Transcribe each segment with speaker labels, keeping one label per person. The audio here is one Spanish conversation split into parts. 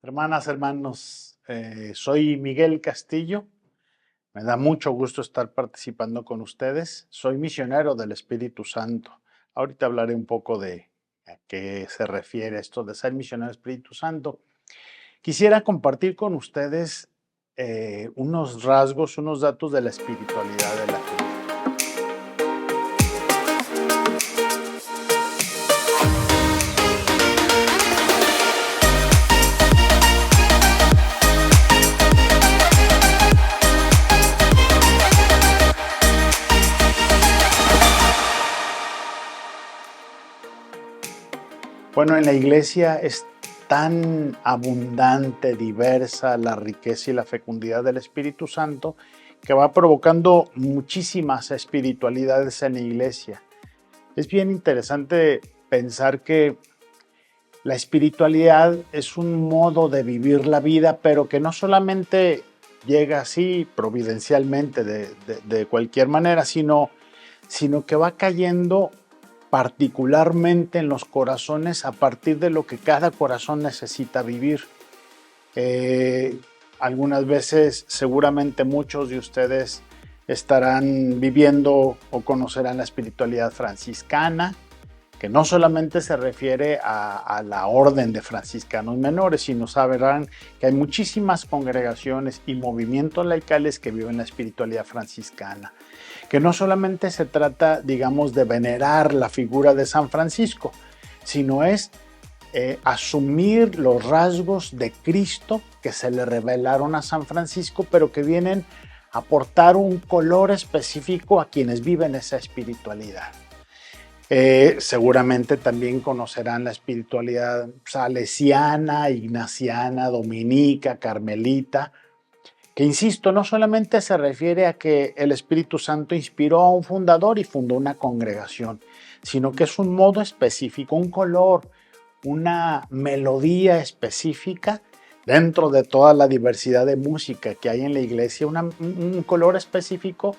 Speaker 1: Hermanas, hermanos, soy Miguel Castillo. Me da mucho gusto estar participando con ustedes. Soy misionero del Espíritu Santo. Ahorita hablaré un poco de a qué se refiere esto de ser misionero del Espíritu Santo. Quisiera compartir con ustedes unos rasgos, unos datos de la espiritualidad de la cruz. Bueno, en la iglesia es tan abundante, diversa la riqueza y la fecundidad del Espíritu Santo que va provocando muchísimas espiritualidades en la iglesia. Es bien interesante pensar que la espiritualidad es un modo de vivir la vida, pero que no solamente llega así providencialmente de cualquier manera, sino que va cayendo particularmente en los corazones a partir de lo que cada corazón necesita vivir. Algunas veces, seguramente muchos de ustedes estarán viviendo o conocerán la espiritualidad franciscana, que no solamente se refiere a la orden de franciscanos menores, sino sabrán que hay muchísimas congregaciones y movimientos laicales que viven la espiritualidad franciscana, que no solamente se trata, digamos, de venerar la figura de San Francisco, sino es asumir los rasgos de Cristo que se le revelaron a San Francisco, pero que vienen a aportar un color específico a quienes viven esa espiritualidad. Seguramente también conocerán la espiritualidad salesiana, ignaciana, dominica, carmelita, que insisto, no solamente se refiere a que el Espíritu Santo inspiró a un fundador y fundó una congregación, sino que es un modo específico, un color, una melodía específica dentro de toda la diversidad de música que hay en la iglesia, un color específico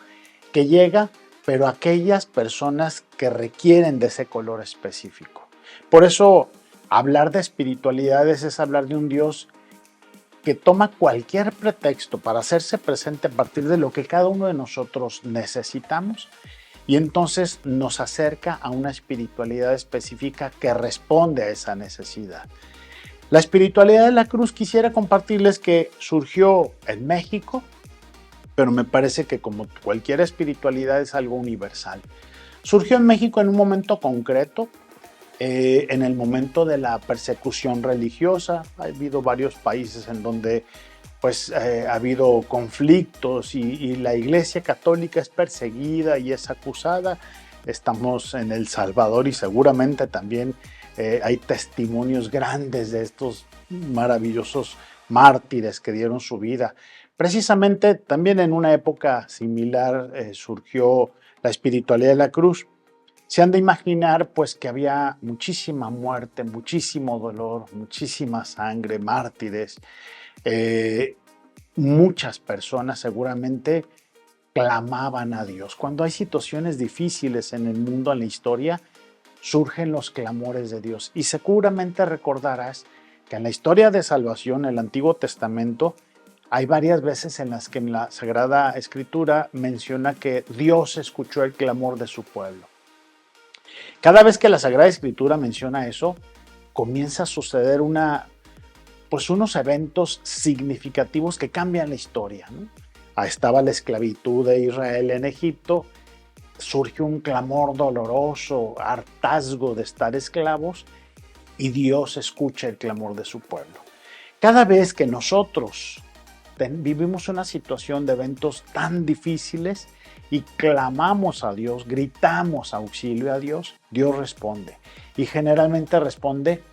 Speaker 1: que llega, pero a aquellas personas que requieren de ese color específico. Por eso, hablar de espiritualidades es hablar de un Dios que toma cualquier pretexto para hacerse presente a partir de lo que cada uno de nosotros necesitamos y entonces nos acerca a una espiritualidad específica que responde a esa necesidad. La espiritualidad de la cruz quisiera compartirles que surgió en México, pero me parece que como cualquier espiritualidad es algo universal. Surgió en México en un momento concreto, en el momento de la persecución religiosa. Ha habido varios países en donde ha habido conflictos y la Iglesia Católica es perseguida y es acusada. Estamos en El Salvador y seguramente también hay testimonios grandes de estos maravillosos mártires que dieron su vida. Precisamente también en una época similar surgió la espiritualidad de la cruz. Se han de imaginar pues que había muchísima muerte, muchísimo dolor, muchísima sangre, mártires. Muchas personas seguramente clamaban a Dios. Cuando hay situaciones difíciles en el mundo, en la historia, surgen los clamores de Dios. Y seguramente recordarás que en la historia de salvación, en el Antiguo Testamento, hay varias veces en las que en la Sagrada Escritura menciona que Dios escuchó el clamor de su pueblo. Cada vez que la Sagrada Escritura menciona eso, comienza a suceder unos eventos significativos que cambian la historia, ¿no? Estaba la esclavitud de Israel en Egipto, surge un clamor doloroso, hartazgo de estar esclavos, y Dios escucha el clamor de su pueblo. Cada vez que nosotros vivimos una situación de eventos tan difíciles y clamamos a Dios, gritamos auxilio a Dios, Dios responde. Y generalmente responde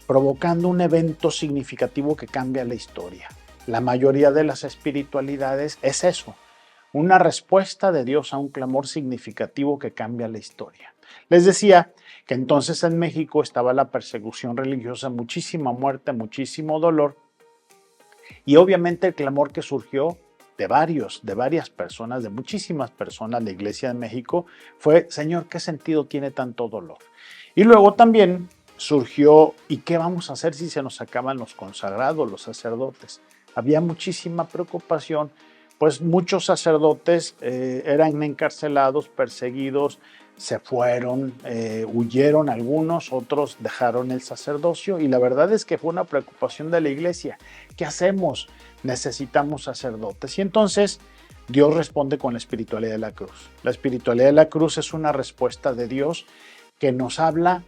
Speaker 1: provocando un evento significativo que cambia la historia. La mayoría de las espiritualidades es eso, una respuesta de Dios a un clamor significativo que cambia la historia. Les decía que entonces en México estaba la persecución religiosa, muchísima muerte, muchísimo dolor, y obviamente el clamor que surgió de varias personas, de muchísimas personas, la Iglesia de México, fue: Señor, ¿qué sentido tiene tanto dolor? Y luego también surgió, ¿y qué vamos a hacer si se nos acaban los consagrados, los sacerdotes? Había muchísima preocupación, pues muchos sacerdotes eran encarcelados, perseguidos, se fueron, huyeron algunos, otros dejaron el sacerdocio, y la verdad es que fue una preocupación de la iglesia. ¿Qué hacemos? Necesitamos sacerdotes. Y entonces Dios responde con la espiritualidad de la cruz. La espiritualidad de la cruz es una respuesta de Dios que nos habla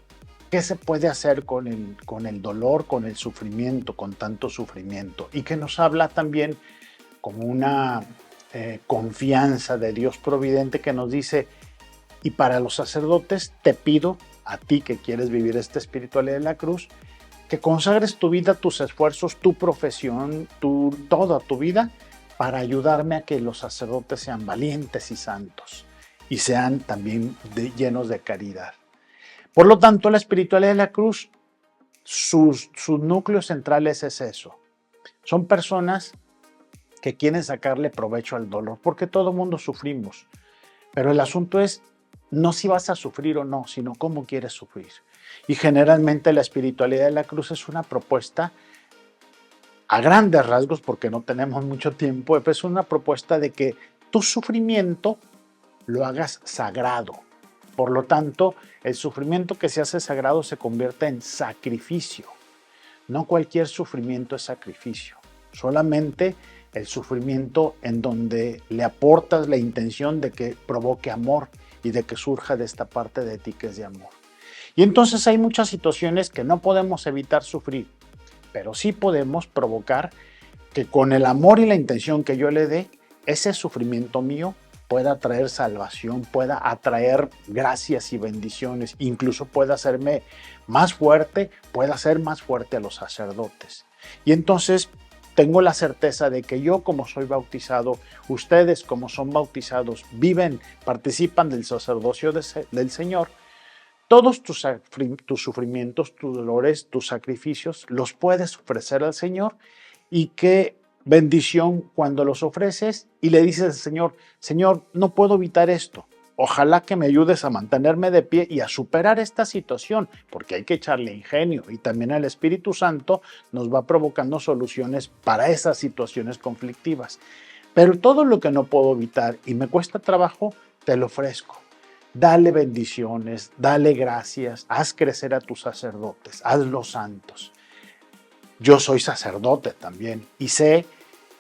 Speaker 1: qué se puede hacer con el dolor, con el sufrimiento, con tanto sufrimiento, y que nos habla también como una confianza de Dios providente que nos dice: y para los sacerdotes te pido, a ti que quieres vivir esta espiritualidad de la cruz, que consagres tu vida, tus esfuerzos, tu profesión, toda tu vida, para ayudarme a que los sacerdotes sean valientes y santos y sean también llenos de caridad. Por lo tanto, la espiritualidad de la cruz, sus núcleos centrales es eso. Son personas que quieren sacarle provecho al dolor, porque todo mundo sufrimos. Pero el asunto es no si vas a sufrir o no, sino cómo quieres sufrir. Y generalmente la espiritualidad de la cruz es una propuesta, a grandes rasgos, porque no tenemos mucho tiempo, es una propuesta de que tu sufrimiento lo hagas sagrado. Por lo tanto, el sufrimiento que se hace sagrado se convierte en sacrificio. No cualquier sufrimiento es sacrificio, solamente el sufrimiento en donde le aportas la intención de que provoque amor y de que surja de esta parte de ti que es de amor. Y entonces hay muchas situaciones que no podemos evitar sufrir, pero sí podemos provocar que con el amor y la intención que yo le dé, ese sufrimiento mío pueda traer salvación, pueda atraer gracias y bendiciones, incluso pueda hacerme más fuerte, pueda hacer más fuerte a los sacerdotes. Y entonces tengo la certeza de que yo, como soy bautizado, ustedes como son bautizados, viven, participan del sacerdocio del Señor, todos tus sufrimientos, tus dolores, tus sacrificios, los puedes ofrecer al Señor. Y qué bendición cuando los ofreces y le dices al Señor: Señor, no puedo evitar esto. Ojalá que me ayudes a mantenerme de pie y a superar esta situación, porque hay que echarle ingenio, y también el Espíritu Santo nos va provocando soluciones para esas situaciones conflictivas. Pero todo lo que no puedo evitar y me cuesta trabajo, te lo ofrezco. Dale bendiciones, dale gracias, haz crecer a tus sacerdotes, hazlos santos. Yo soy sacerdote también y sé,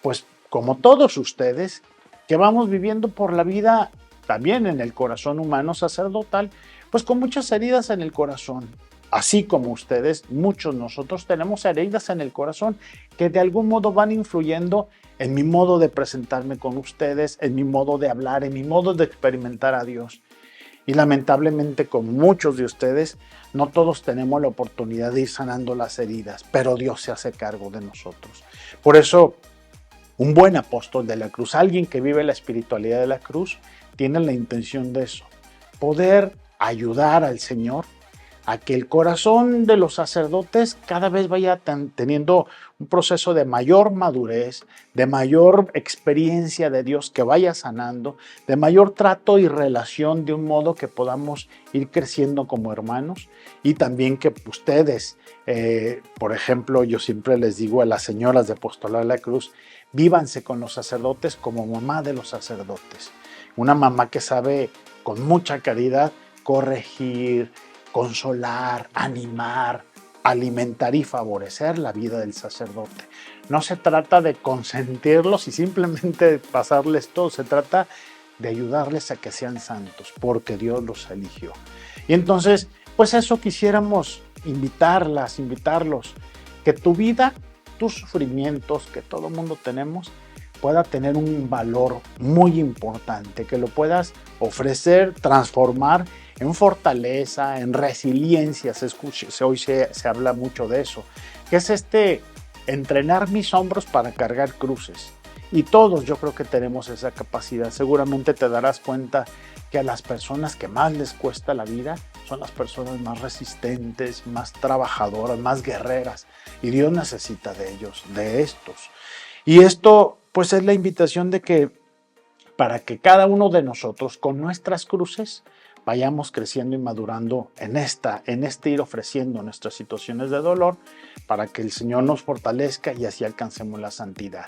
Speaker 1: pues como todos ustedes, que vamos viviendo por la vida también en el corazón humano sacerdotal, pues con muchas heridas en el corazón. Así como ustedes, muchos nosotros tenemos heridas en el corazón que de algún modo van influyendo en mi modo de presentarme con ustedes, en mi modo de hablar, en mi modo de experimentar a Dios. Y lamentablemente, con muchos de ustedes, no todos tenemos la oportunidad de ir sanando las heridas, pero Dios se hace cargo de nosotros. Por eso, un buen apóstol de la cruz, alguien que vive la espiritualidad de la cruz, tiene la intención de eso, poder ayudar al Señor a que el corazón de los sacerdotes cada vez vaya teniendo un proceso de mayor madurez, de mayor experiencia de Dios, que vaya sanando, de mayor trato y relación, de un modo que podamos ir creciendo como hermanos, y también que ustedes, por ejemplo, yo siempre les digo a las señoras de Apostolado de la Cruz, vívanse con los sacerdotes como mamá de los sacerdotes. Una mamá que sabe con mucha caridad corregir, consolar, animar, alimentar y favorecer la vida del sacerdote. No se trata de consentirlos y simplemente pasarles todo, se trata de ayudarles a que sean santos, porque Dios los eligió. Y entonces, pues eso quisiéramos invitarlos, que tu vida, tus sufrimientos que todo mundo tenemos, pueda tener un valor muy importante, que lo puedas ofrecer, transformar en fortaleza, en resiliencia. Hoy se habla mucho de eso, que es entrenar mis hombros para cargar cruces. Y todos yo creo que tenemos esa capacidad. Seguramente te darás cuenta que a las personas que más les cuesta la vida son las personas más resistentes, más trabajadoras, más guerreras. Y Dios necesita de ellos, de estos. Y esto pues es la invitación de que para que cada uno de nosotros con nuestras cruces vayamos creciendo y madurando en este ir ofreciendo nuestras situaciones de dolor para que el Señor nos fortalezca y así alcancemos la santidad.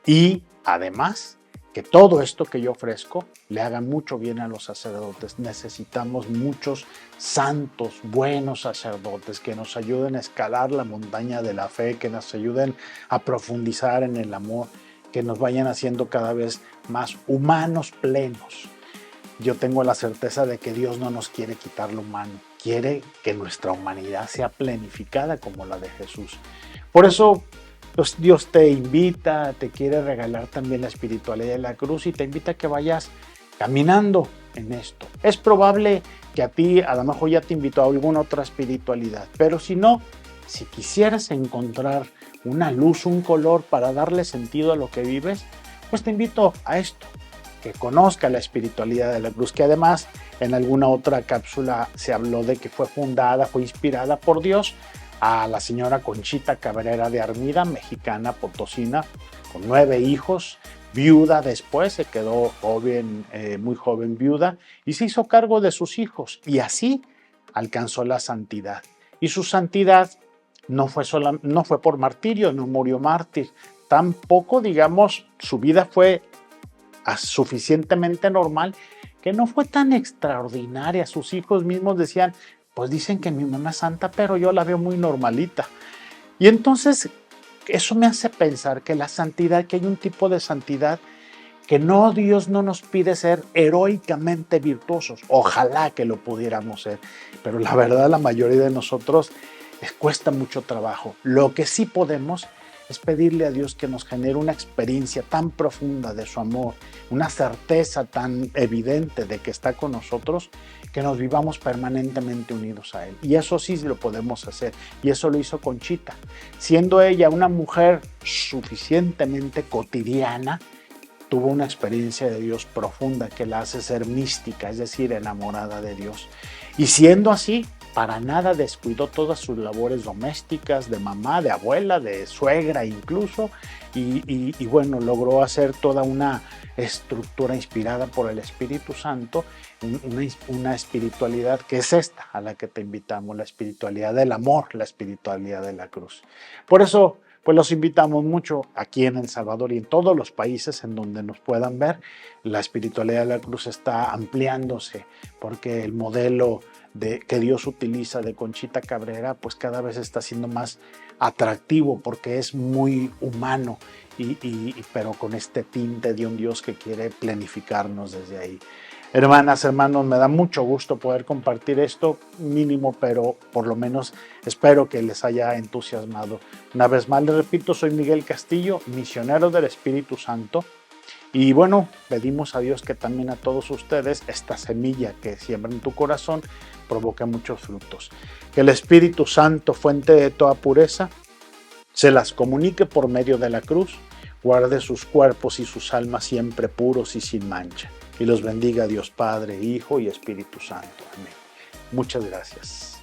Speaker 1: Y además, que todo esto que yo ofrezco le haga mucho bien a los sacerdotes. Necesitamos muchos santos, buenos sacerdotes que nos ayuden a escalar la montaña de la fe, que nos ayuden a profundizar en el amor, que nos vayan haciendo cada vez más humanos plenos. Yo tengo la certeza de que Dios no nos quiere quitar lo humano, quiere que nuestra humanidad sea plenificada como la de Jesús. Por eso Dios te invita, te quiere regalar también la espiritualidad de la cruz y te invita a que vayas caminando en esto. Es probable que a ti a lo mejor ya te invitó a alguna otra espiritualidad, pero si no, si quisieras encontrar una luz, un color para darle sentido a lo que vives, pues te invito a esto, que conozca la espiritualidad de la cruz, que además en alguna otra cápsula se habló de que fue inspirada por Dios a la señora Conchita Cabrera de Armida, mexicana, potosina, con 9 hijos, viuda después, se quedó joven, muy joven viuda, y se hizo cargo de sus hijos, y así alcanzó la santidad. Y su santidad no fue por martirio, no murió mártir, tampoco, digamos, su vida fue suficientemente normal, que no fue tan extraordinaria. Sus hijos mismos decían, pues dicen que mi mamá es santa, pero yo la veo muy normalita. Y entonces eso me hace pensar que la santidad, que hay un tipo de santidad que no, Dios no nos pide ser heroicamente virtuosos. Ojalá que lo pudiéramos ser, pero la verdad la mayoría de nosotros les cuesta mucho trabajo. Lo que sí podemos es pedirle a Dios que nos genere una experiencia tan profunda de su amor, una certeza tan evidente de que está con nosotros, que nos vivamos permanentemente unidos a Él. Y eso sí lo podemos hacer, y eso lo hizo Conchita. Siendo ella una mujer suficientemente cotidiana, tuvo una experiencia de Dios profunda que la hace ser mística, es decir, enamorada de Dios. Y siendo así, para nada descuidó todas sus labores domésticas, de mamá, de abuela, de suegra incluso, y bueno, logró hacer toda una estructura inspirada por el Espíritu Santo, una espiritualidad que es esta a la que te invitamos, la espiritualidad del amor, la espiritualidad de la cruz. Por eso, pues los invitamos mucho aquí en El Salvador y en todos los países en donde nos puedan ver. La espiritualidad de la cruz está ampliándose porque el modelo que Dios utiliza de Conchita Cabrera, pues cada vez está siendo más atractivo porque es muy humano, pero con este tinte de un Dios que quiere planificarnos desde ahí. Hermanas, hermanos, me da mucho gusto poder compartir esto, mínimo, pero por lo menos espero que les haya entusiasmado. Una vez más, les repito, soy Miguel Castillo, misionero del Espíritu Santo. Y bueno, pedimos a Dios que también a todos ustedes esta semilla que siembra en tu corazón provoque muchos frutos. Que el Espíritu Santo, fuente de toda pureza, se las comunique por medio de la cruz, guarde sus cuerpos y sus almas siempre puros y sin mancha. Y los bendiga Dios Padre, Hijo y Espíritu Santo. Amén. Muchas gracias.